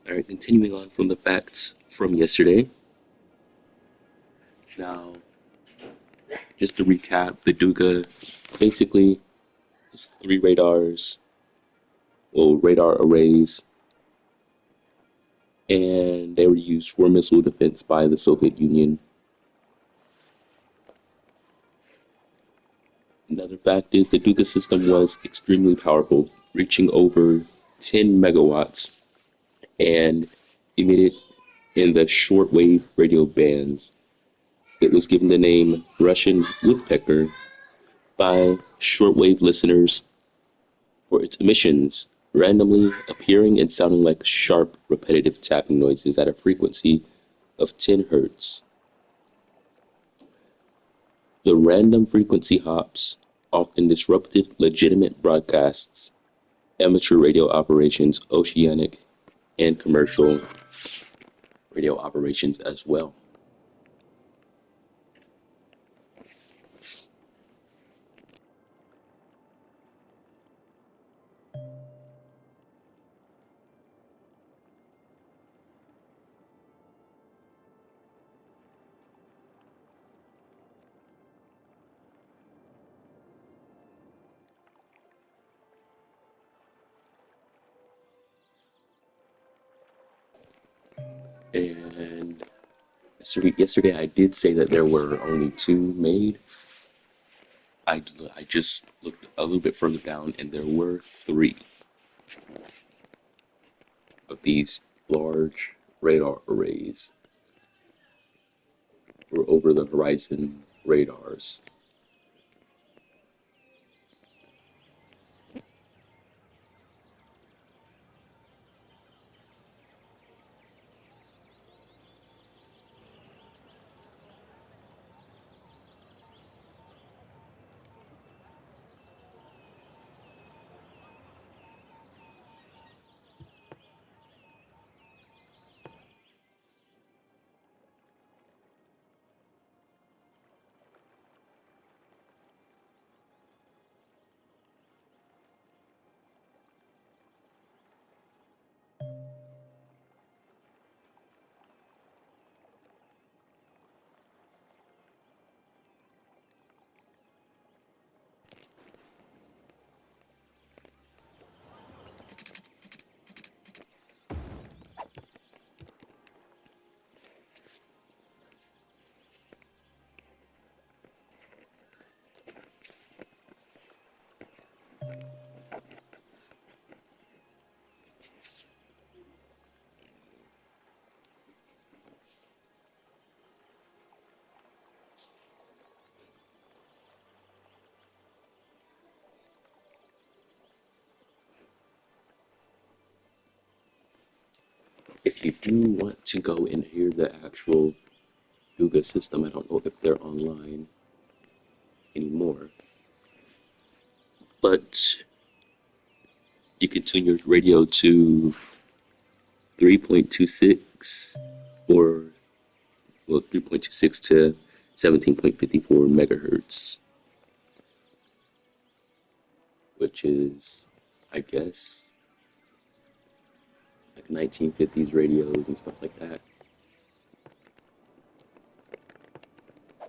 All right, continuing on from the facts from yesterday. Now, just to recap, the Duga basically is three radar arrays, and they were used for missile defense by the Soviet Union. Another fact is the Duga system was extremely powerful, reaching over 10 megawatts and emitted in the shortwave radio bands. It was given the name Russian woodpecker by shortwave listeners for its emissions, randomly appearing and sounding like sharp, repetitive tapping noises at a frequency of 10 hertz. The random frequency hops often disrupted legitimate broadcasts, amateur radio operations, oceanic and commercial radio operations as well. And yesterday I did say that there were only two made. I just looked a little bit further down and there were three of these large radar arrays for over the horizon radars. If you do want to go and hear the actual Yuga system, I don't know if they're online anymore, but you can tune your radio to 3.26 or 3.26 to 17.54 megahertz, which is, I guess, like 1950s radios and stuff like that.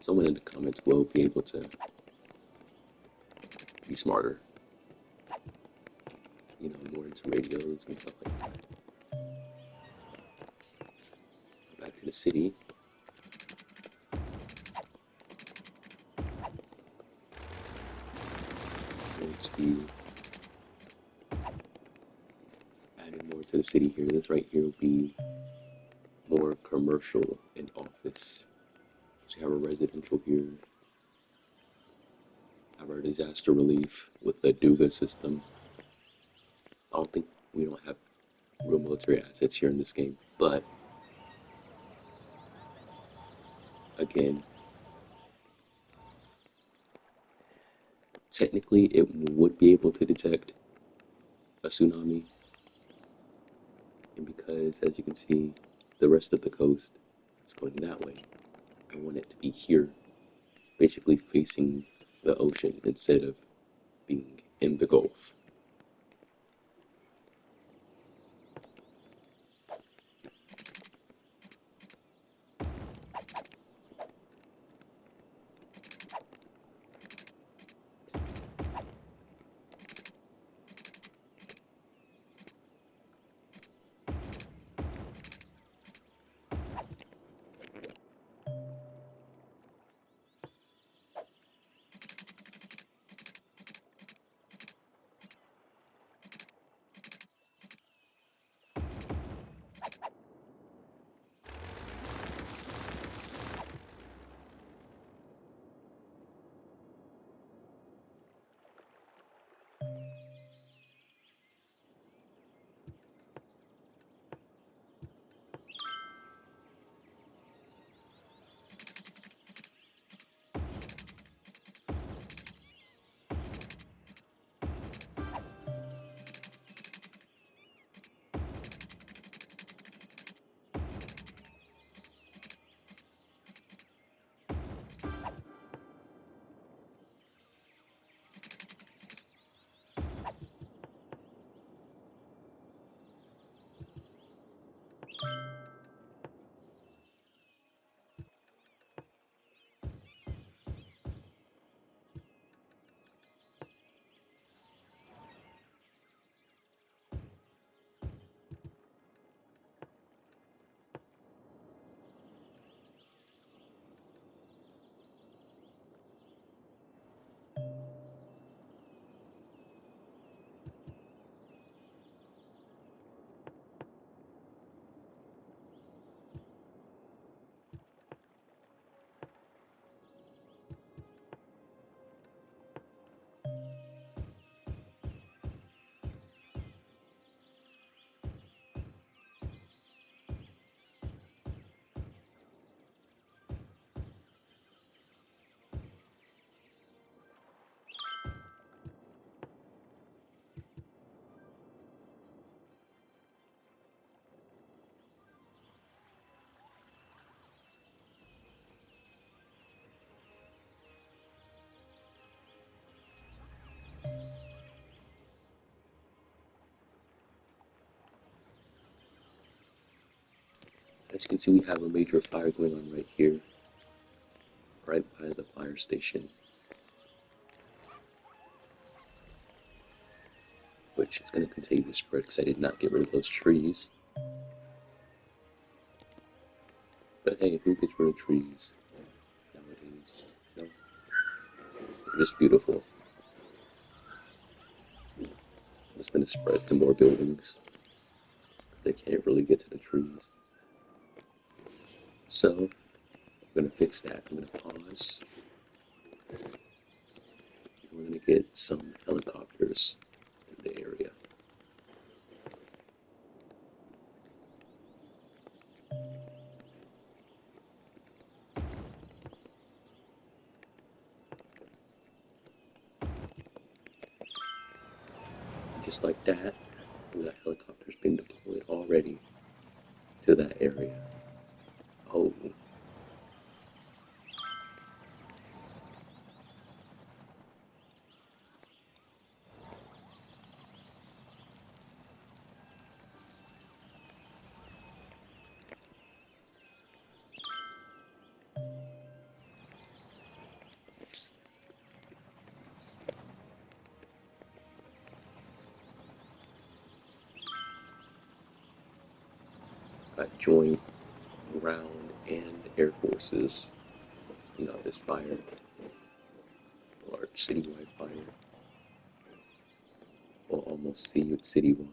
Someone in the comments will be able to be smarter, more into radios and stuff like that. Back to the city. Going to be adding more to the city here. This right here will be more commercial and office. So you have a residential here. Have our disaster relief with the Duga system. We don't have real military assets here in this game, but again, technically it would be able to detect a tsunami, and because, as you can see, the rest of the coast is going that way, I want it to be here, basically facing the ocean instead of being in the Gulf. As you can see, we have a major fire going on right here, right by the fire station, which is going to continue to spread because I did not get rid of those trees. But hey, who gets rid of trees nowadays? You know, they're just beautiful. It's going to spread to more buildings. They can't really get to the trees. So, I'm going to fix that. I'm going to pause. We're going to get some helicopters in the area. Just like that, we got helicopters being deployed already to that area. Oh. Got joint, ground, and air forces. You know, this fire, large citywide fire, or almost citywide.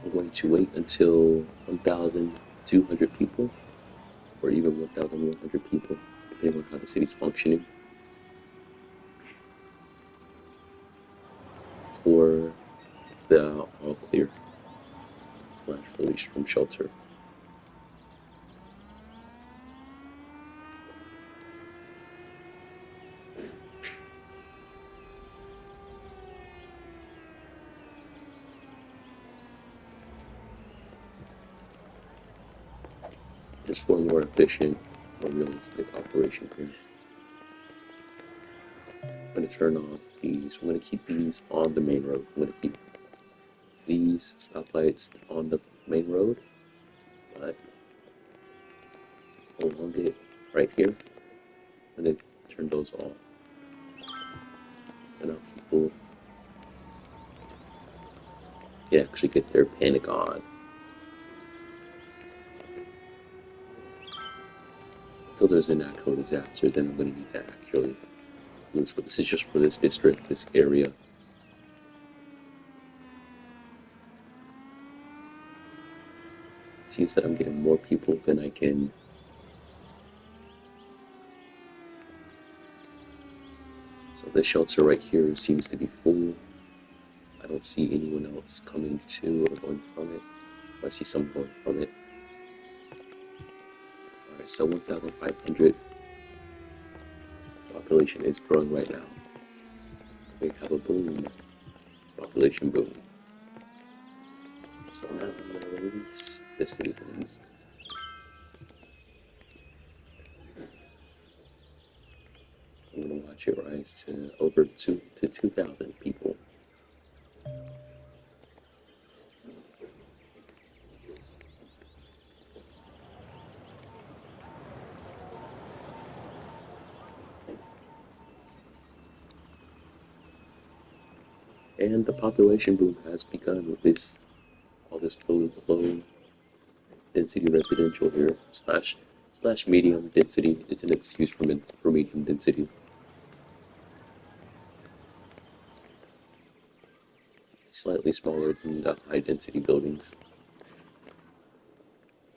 I'm going to wait until 1,200 people, or even 1,100 people, depending on how the city's functioning, for the all clear / release from shelter. just for a more efficient, more realistic operation here. I'm going to turn off these. I'm going to keep these on the main road. I'm going to keep these stoplights on the main road, but along it right here, I'm going to turn those off. And now people can actually get their panic on. Until there's an actual disaster, then I'm going to need to actually do this. But this is just for this district, this area. It seems that I'm getting more people than I can. So the shelter right here seems to be full. I don't see anyone else coming to or going from it. I see some going from it. Alright, so 1,500. Population is growing right now. We have a boom. Population boom. So now I'm going to release the citizens. I'm going to watch it rise to over 2,000 people. And the population boom has begun with this, all this low density residential here, slash medium density. It's an excuse for medium density. Slightly smaller than the high density buildings.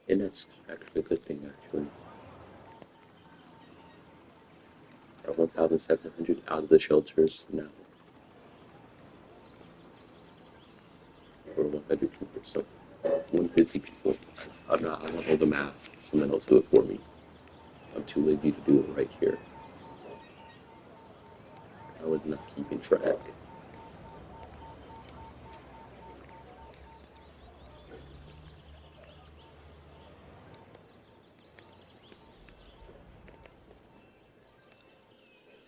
And that's actually a good thing, actually. 1,700 out of the shelters now. Or 100 people, so 150 people. I don't know the math. Someone else do it for me. I'm too lazy to do it right here. I was not keeping track.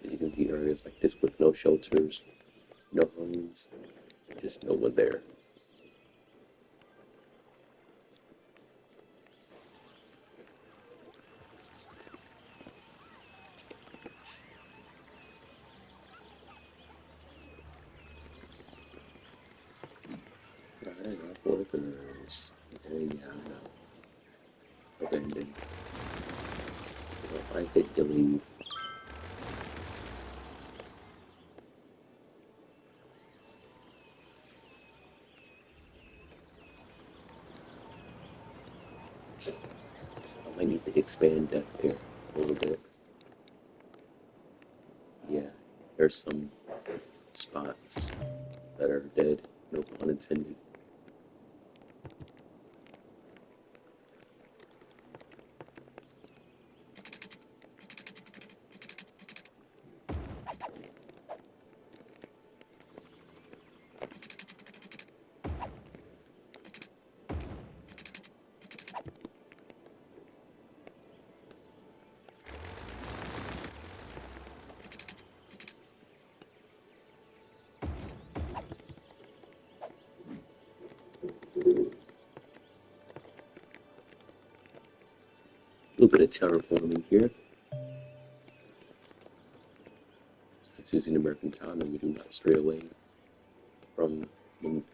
So you can see areas like this with no shelters, no homes, just no one there. Not enough workers. Yeah, I know. Abandoned. Well, I hit delete. I might need to expand death care a little bit. Yeah, there's some spots that are dead, no pun intended. A little bit of terraforming here. Since using American time, and we do not stray away from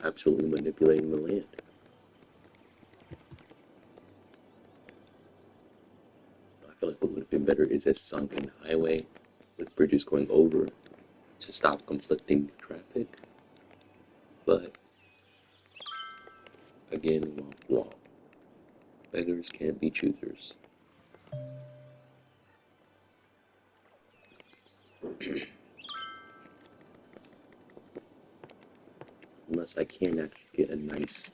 absolutely manipulating the land. I feel like what would have been better is a sunken highway with bridges going over to stop conflicting traffic. But again, womp. Beggars can't be choosers. Unless I can actually get a nice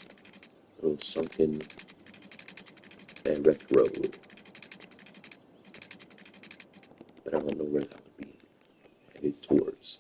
little sunken direct road. But I don't know where that would be headed towards.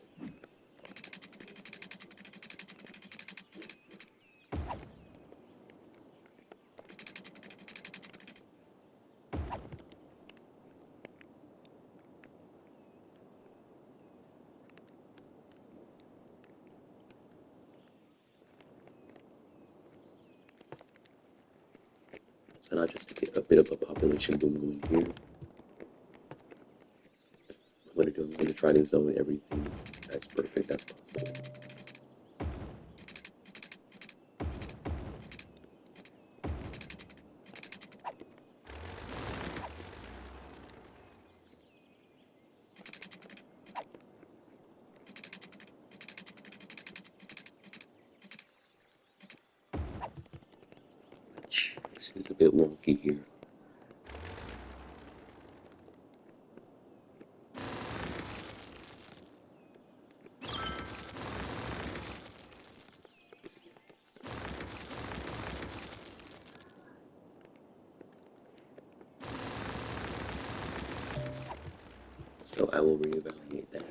So now just to get a bit of a population boom going here, I'm going to try to zone everything as perfect as possible. This is a bit wonky here. So I will reevaluate that.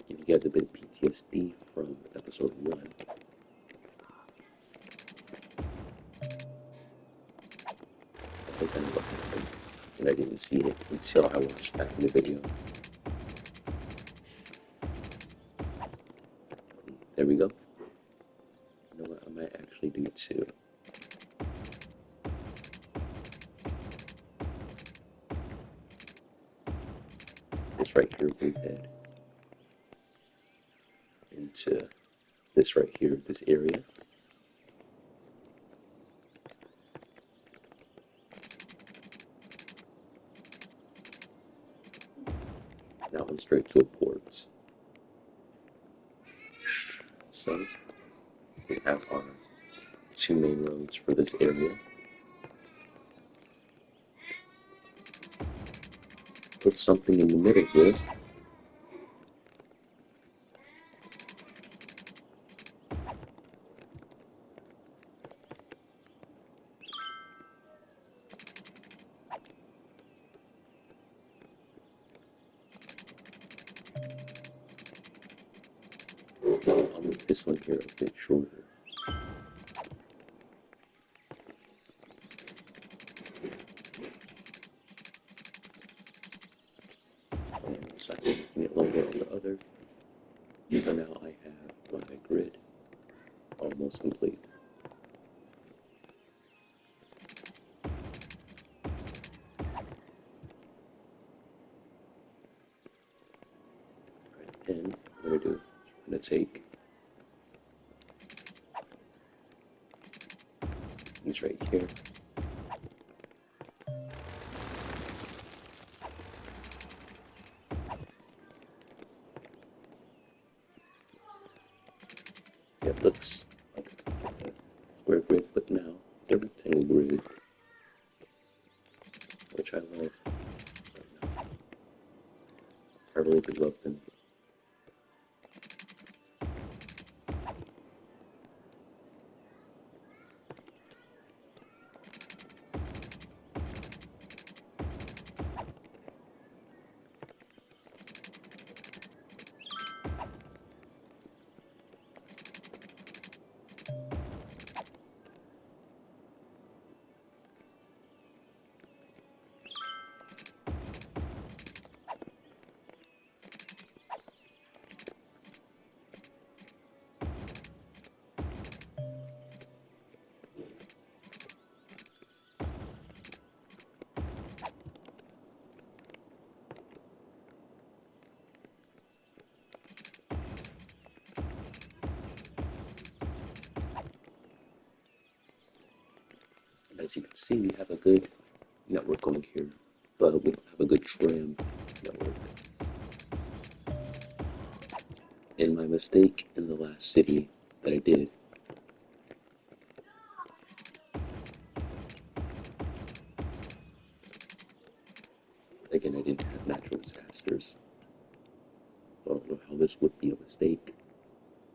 Give you guys a bit of PTSD from episode 1. I think I know what happened, and I didn't see it until I watched back in the video. There we go. You know what, I might actually do 2. This right here will head into this right here, this area. That one straight to a port. So we have our 2 main roads for this area. Put something in the middle here. I'll make this one here a bit shorter. And second, making it longer on the other. So now I have my grid almost complete. And what I'm going to do is I'm going to take these right here. It looks like it's like a square grid, but now it's a rectangle grid, which I love. I really do love them. As you can see, we have a good network going here, but we don't have a good tram network. And my mistake in the last city that I did, again, I didn't have natural disasters. I don't know how this would be a mistake,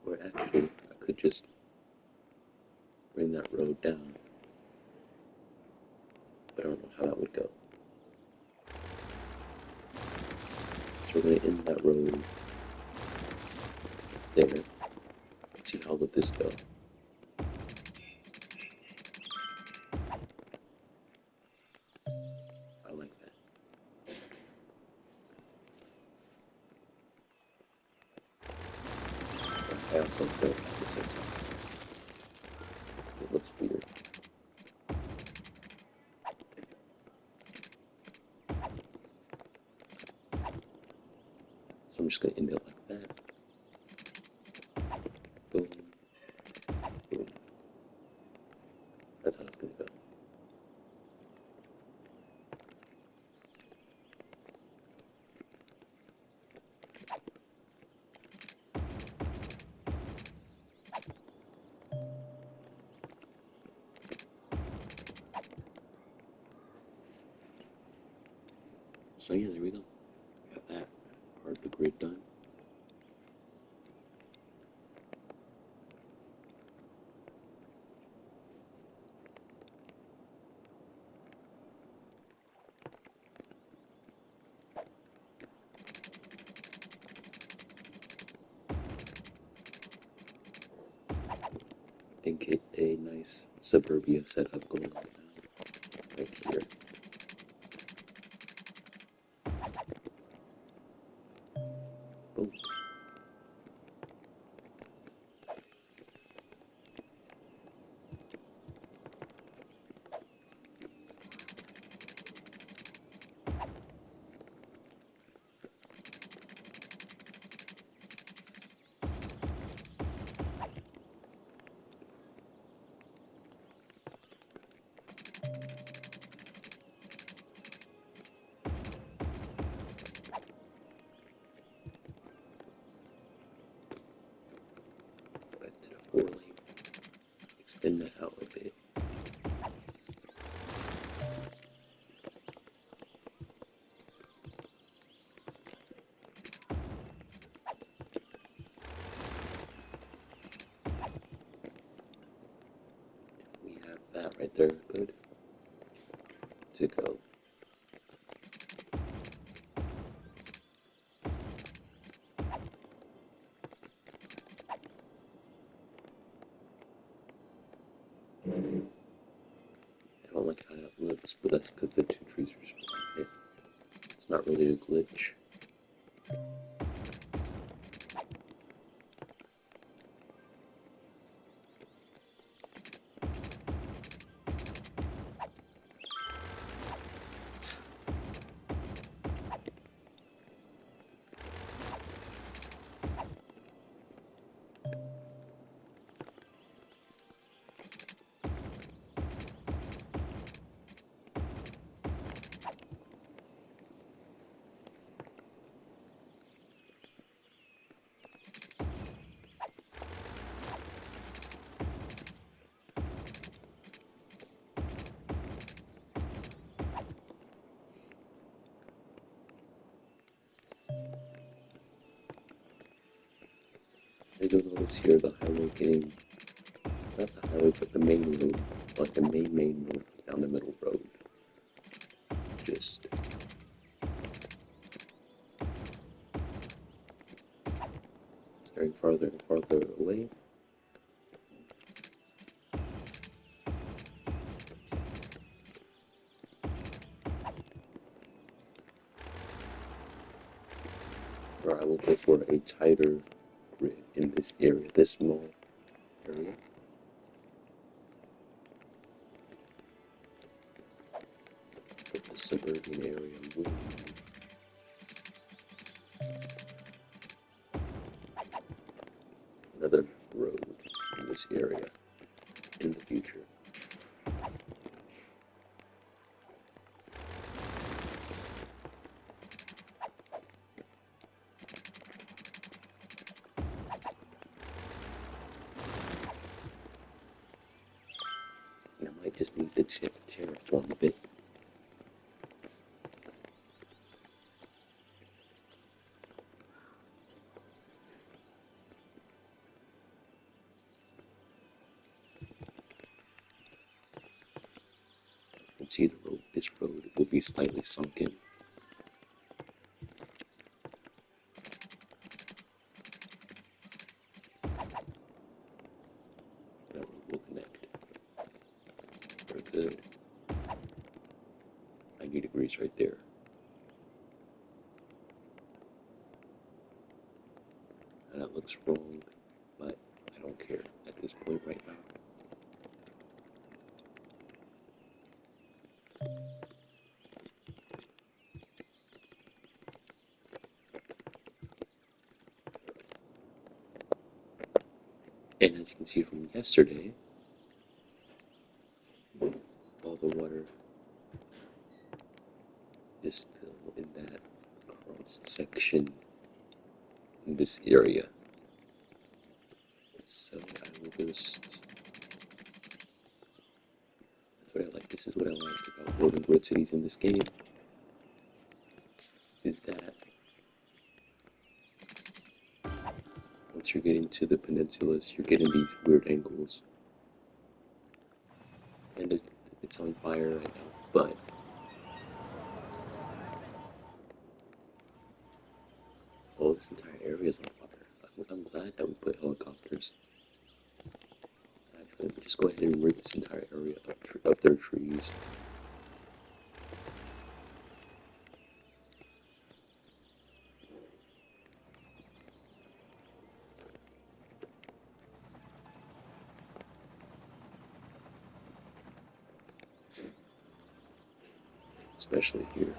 or actually, I could just bring that road down. But I don't know how that would go. So we're going to end that road there. Let's see how would this go. I like that. I also built at the same time. That looks weird. So I'm just gonna end it like that. Boom. Boom. That's how it's gonna go. So yeah, there we go. Got that part of the grid done. And get a nice suburbia setup going on now, right here. Boom. Back to the 4-lane. Extend that out a bit. We have that right there. Good to go. I don't like how that looks, but that's because the two trees are just right. It's not really a glitch. I do notice here the highway getting, not the highway, but the main road, like the main road down the middle road. Just starting farther and farther away. Or I will go for a tighter grid in this area, this small area. But the suburban area will need another road in this area in the future. And I might just need to terraform a bit. You can see the road, this road will be slightly sunken. That road will connect. Very good. 90 degrees right there. And that looks wrong, but I don't care at this point right now. And as you can see from yesterday, all the water is still in that cross section in this area. So I will just, that's what I like. This is what I like about building grid cities in this game, is that once you're getting to the peninsulas, you're getting these weird angles. And it's on fire right now, but oh, this entire area is on fire. I'm glad that we put helicopters. Actually, let me just go ahead and rid this entire area of their trees. Especially here.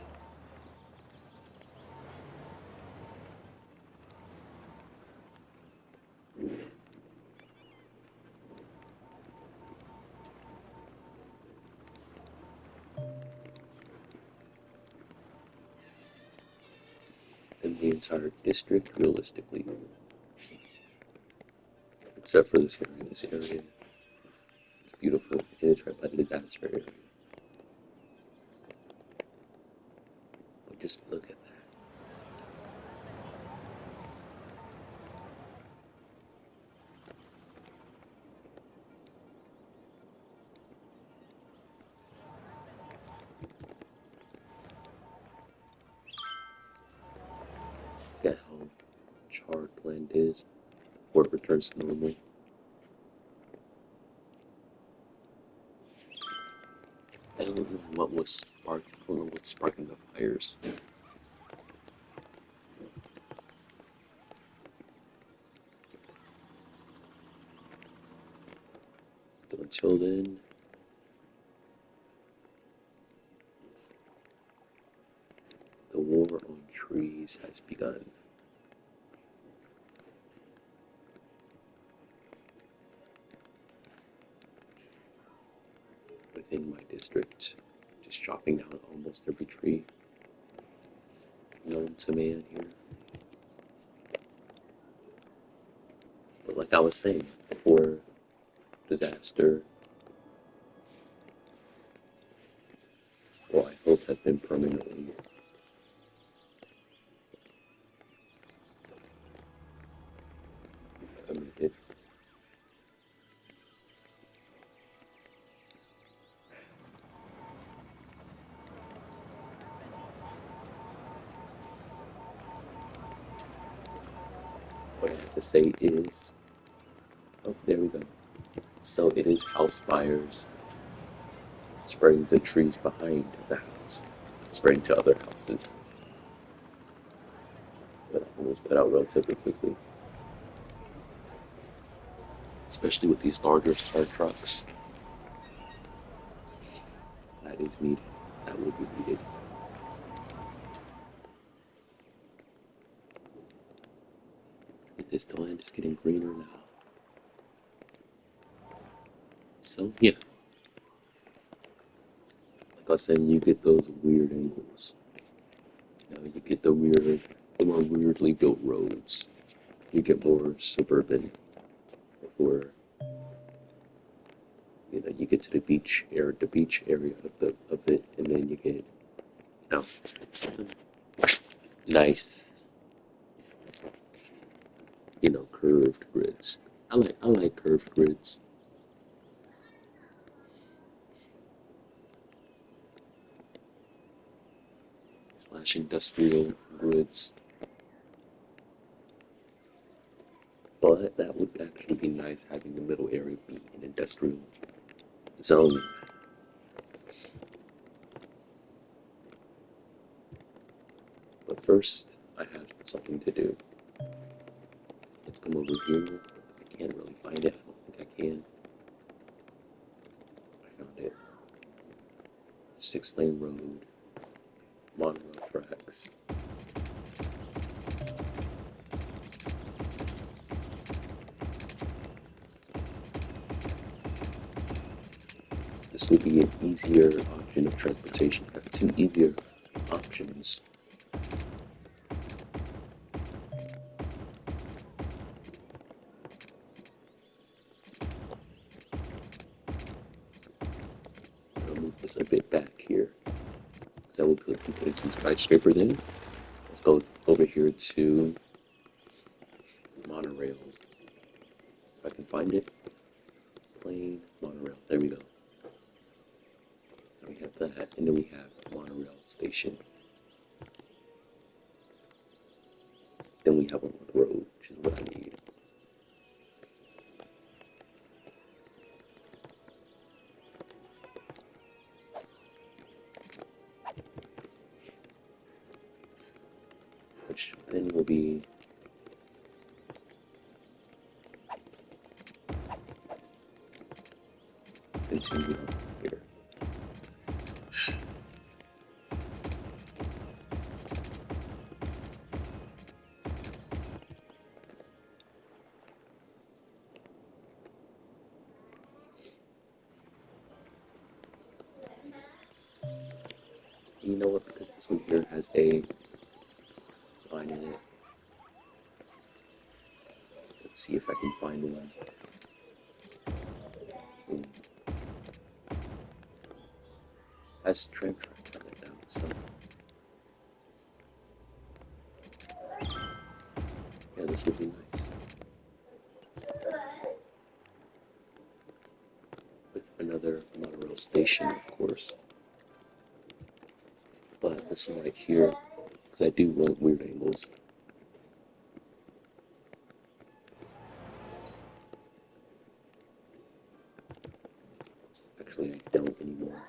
And the entire district, realistically. Except for this area. This area is beautiful. It is right by the disaster area. But just look at that. Look at how charred land is before it returns to normal. I don't know what was sparking. I don't know what's sparking the fires. But until then, the war on trees has begun. Within my district, just chopping down almost every tree known to man here. But like I was saying before, disaster, well, I hope has been permanently omitted. What I have to say is, oh, there we go. So it is house fires spreading the trees behind the house, spreading to other houses. But that one was put out relatively quickly. Especially with these larger fire trucks. That is needed. That will be needed. This land is getting greener now. So yeah, like I was saying, you get those weird angles. You know, you get the more weirdly built roads. You get more suburban before you get to the beach area of it, and then you get nice, curved grids. I like curved grids. Slash industrial grids. But that would actually be nice, having the middle area be an industrial zone. But first, I have something to do. Let's come over here. I can't really find it. I don't think I can. I found it. 6-lane road. Monorail tracks. this will be an easier option of transportation. I have two easier options. I'll move this a bit back here because I will be putting some skyscrapers in. Let's go over here to monorail. If I can find it. Plane, monorail. There we go. Now we have that, and then we have monorail station. Then we have one with road, which is what I need. Which then will be continued on here. You know what? Because this one here has a line in it. Let's see if I can find one. Has tram tracks on it now, so yeah, this will be nice. With another monorail station, of course. But this one right here, because I do want weird angles. Actually, I don't anymore.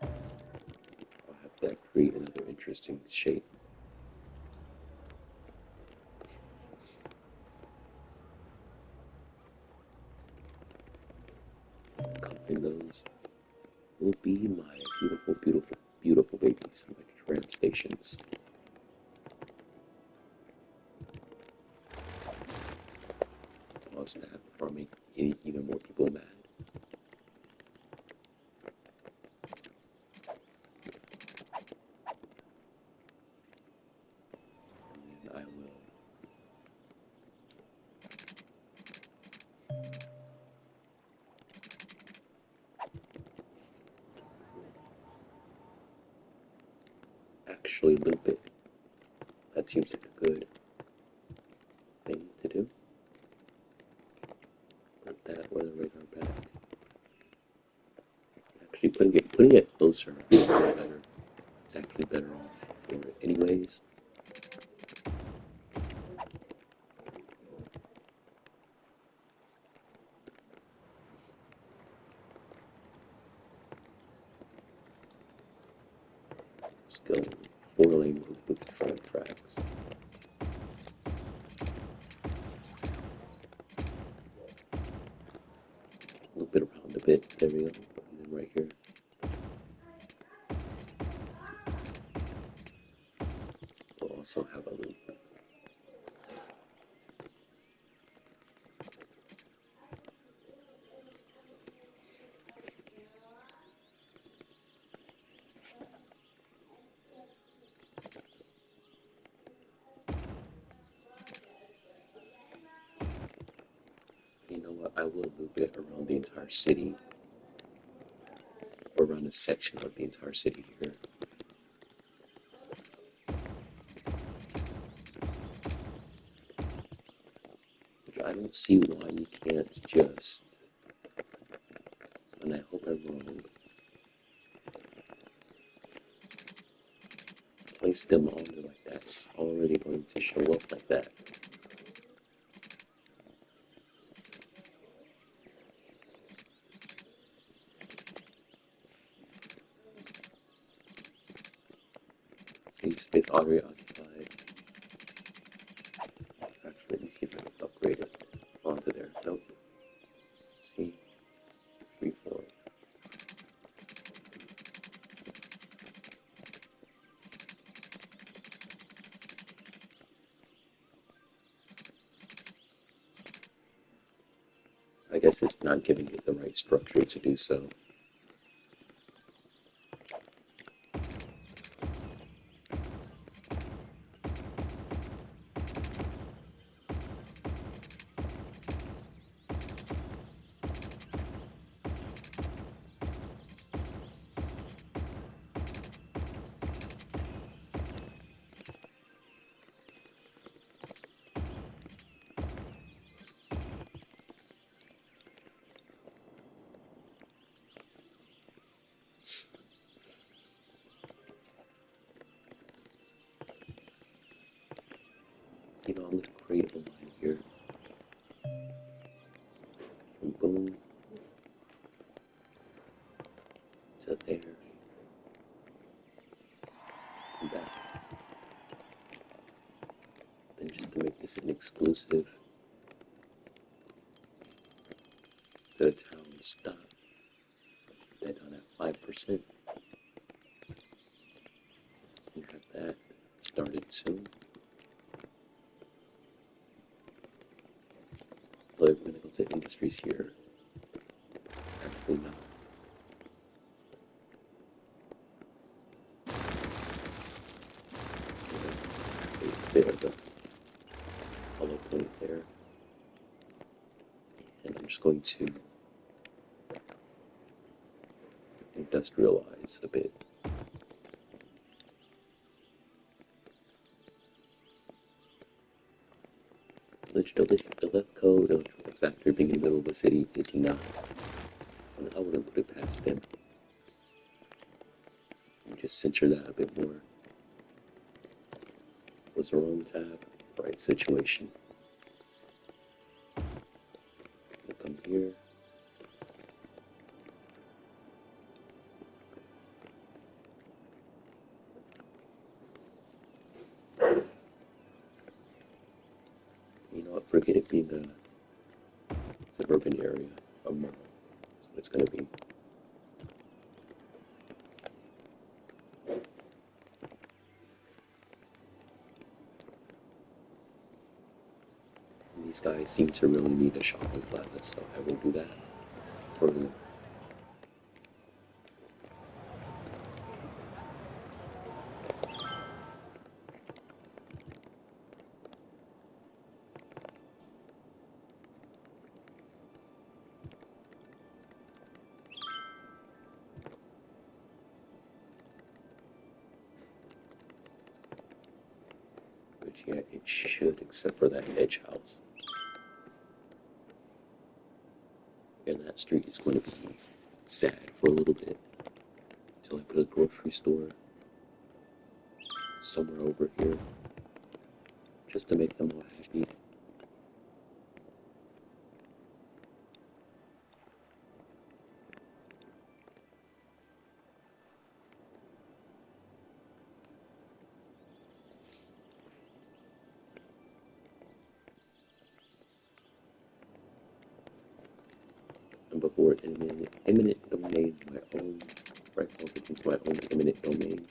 I'll have that create another interesting shape. Copying those will be my beautiful, beautiful, beautiful babies, my tram stations. I'll snap before I make even more people mad. And I will actually loop it. That seems like a good thing to do. Put that with a radar back. Actually, putting it closer is better. It's actually better off for it anyways. Let's go 4-lane road with tram tracks. Loop it around a bit. There we go. And then right here. We'll also have a loop. You know what? I will loop it around the entire city. Or around a section of the entire city here. I don't see why you can't just, and I hope I'm wrong, place them on there like that. It's already going to show up like that. See, space already occupied. Actually, let me see if I can upgrade it onto there. Nope. See? 3, 4. I guess it's not giving it the right structure to do so. I'm going to create a line here. From boom to there. And back. Then just to make this an exclusive, go to town stop. That down at 5%. And have that started soon. But we're going to go to industries here. Actually not. A bit of a hollow point there. And I'm just going to industrialize a bit. The Lethco electrical factory being in the middle of the city is not. I wouldn't put it past them. Just center that a bit more. Was the wrong tab, right situation. We'll come here. You know what, forget it being a suburban area, a mall. That's what it's going to be. And these guys seem to really need a shopping plaza, so I will do that for them. But yeah, it should, except for that edge house. And that street is going to be sad for a little bit until I put a grocery store somewhere over here just to make them all happy. And before eminent domain, my own right now becomes my own eminent domain.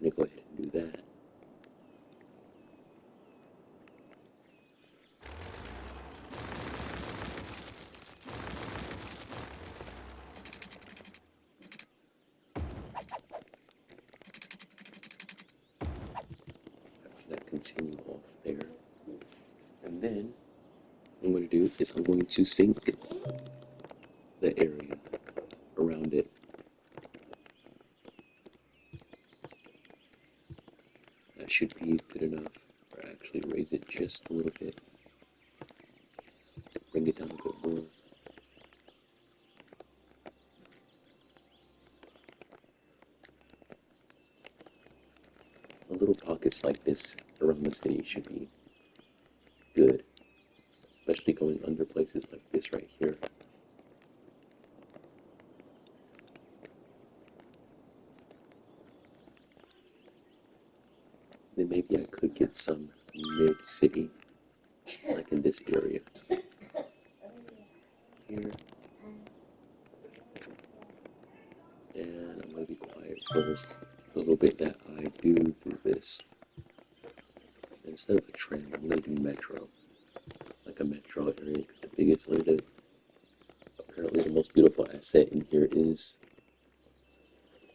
Let me go ahead and do that. That continue off there. And then what I'm going to do is I'm going to sink the area around it. That should be good enough, or actually raise it just a little bit. Bring it down a bit more. Little pockets like this around the city should be good, especially going under places like this right here. Then maybe I could get some mid-city, like in this area. Here. And I'm going to be quiet for a little bit that I do this. Instead of a tram, I'm going to do metro. Like a metro area, because the biggest one, apparently the most beautiful asset in here is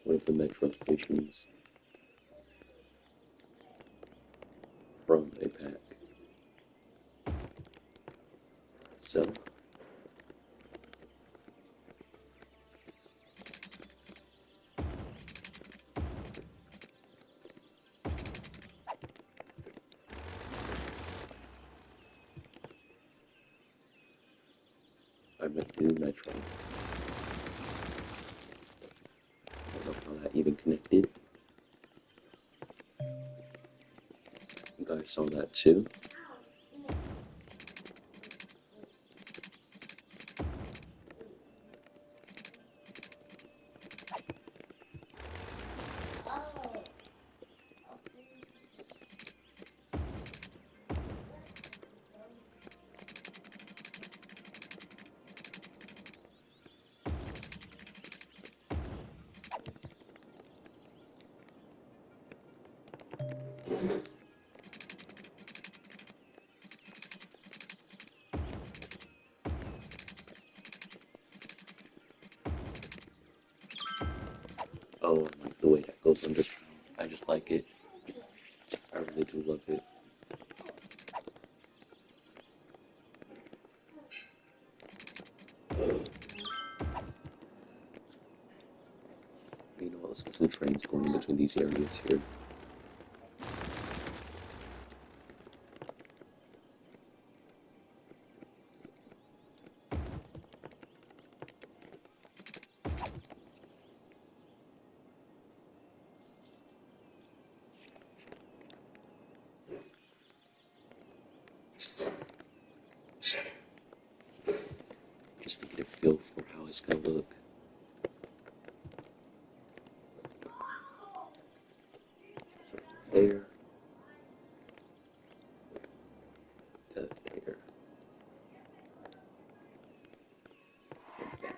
one of the metro stations from a pack. So, I meant to do metro. I don't know how that even connected. You guys saw that too. Oh, I like the way that goes under. I just like it. I really do love it. You know what, let's get some trains going in between these areas here. Just to get a feel for how it's gonna look. So there to there. And back.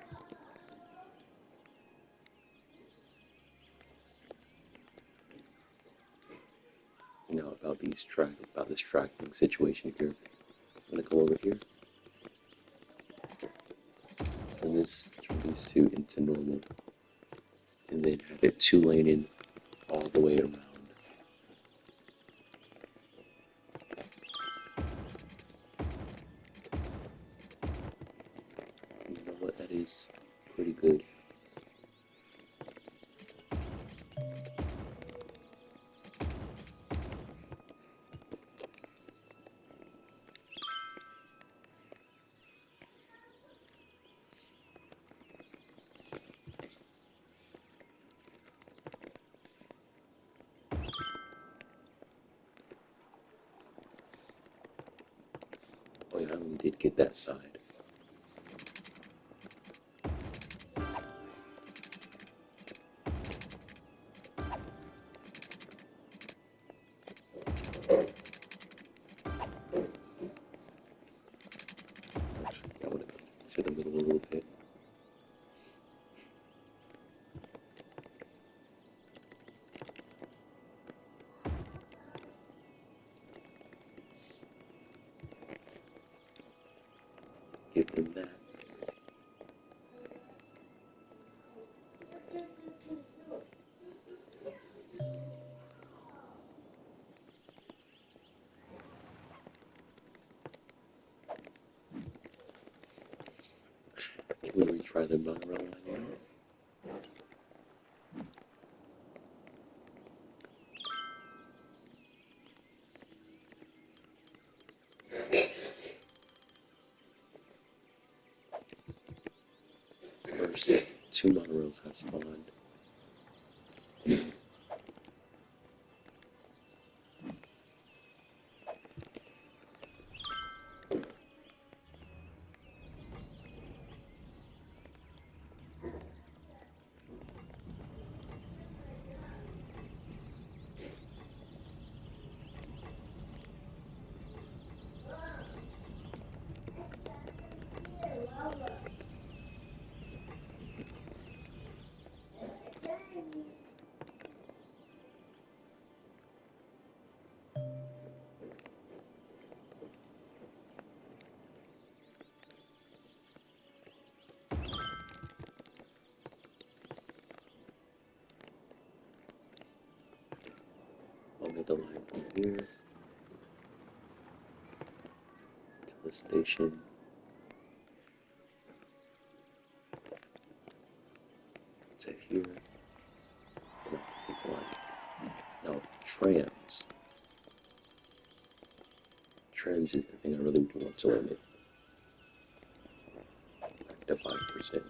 You know about this tracking situation here. I'm gonna go over here. And this turn these two into normal. And then have it 2-laning all the way around. You know what, that is pretty good. Oh yeah, I really did get that side. Actually, should have moved a little bit. Give them that. We'll retry the monorail line now. First, 2 monorails have spawned. Follow the line from here to the station. To here. And I'll keep the line. Now, trams. Trams is the thing I really want to limit. Back to 5%.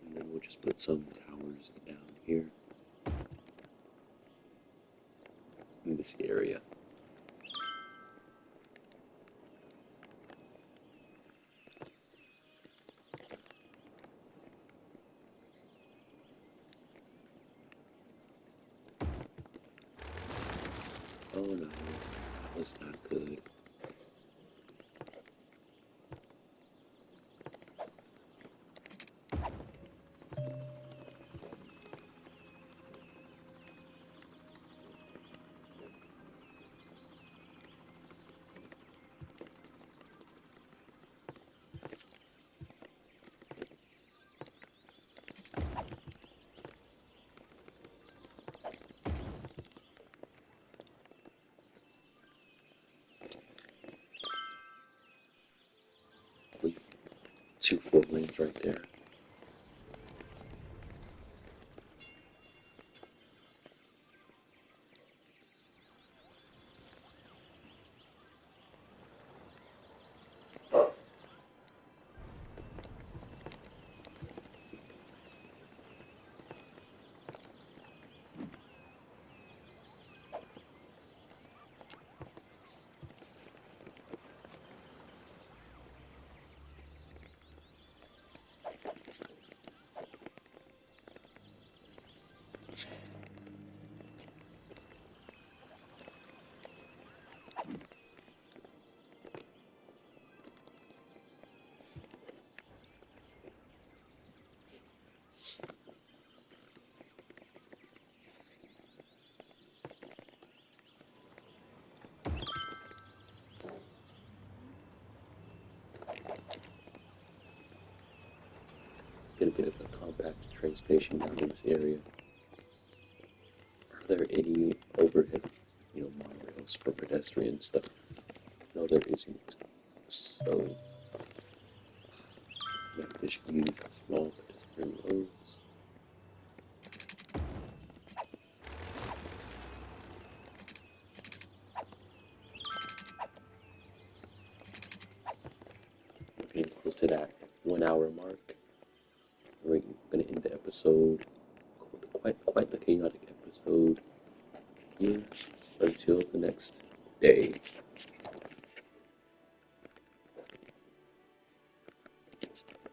And then we'll just put some towers down here in this area. Oh no, that was not good. Probably 2 4 lanes right there. Get a bit of a compact train station down in this area. Are there any overhead, monorails for pedestrian stuff? No, there isn't. So, maybe they should use small pedestrian roads. getting close to that 1 hour mark. We're gonna end the episode. Quite the chaotic episode here until the next day.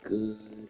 Good.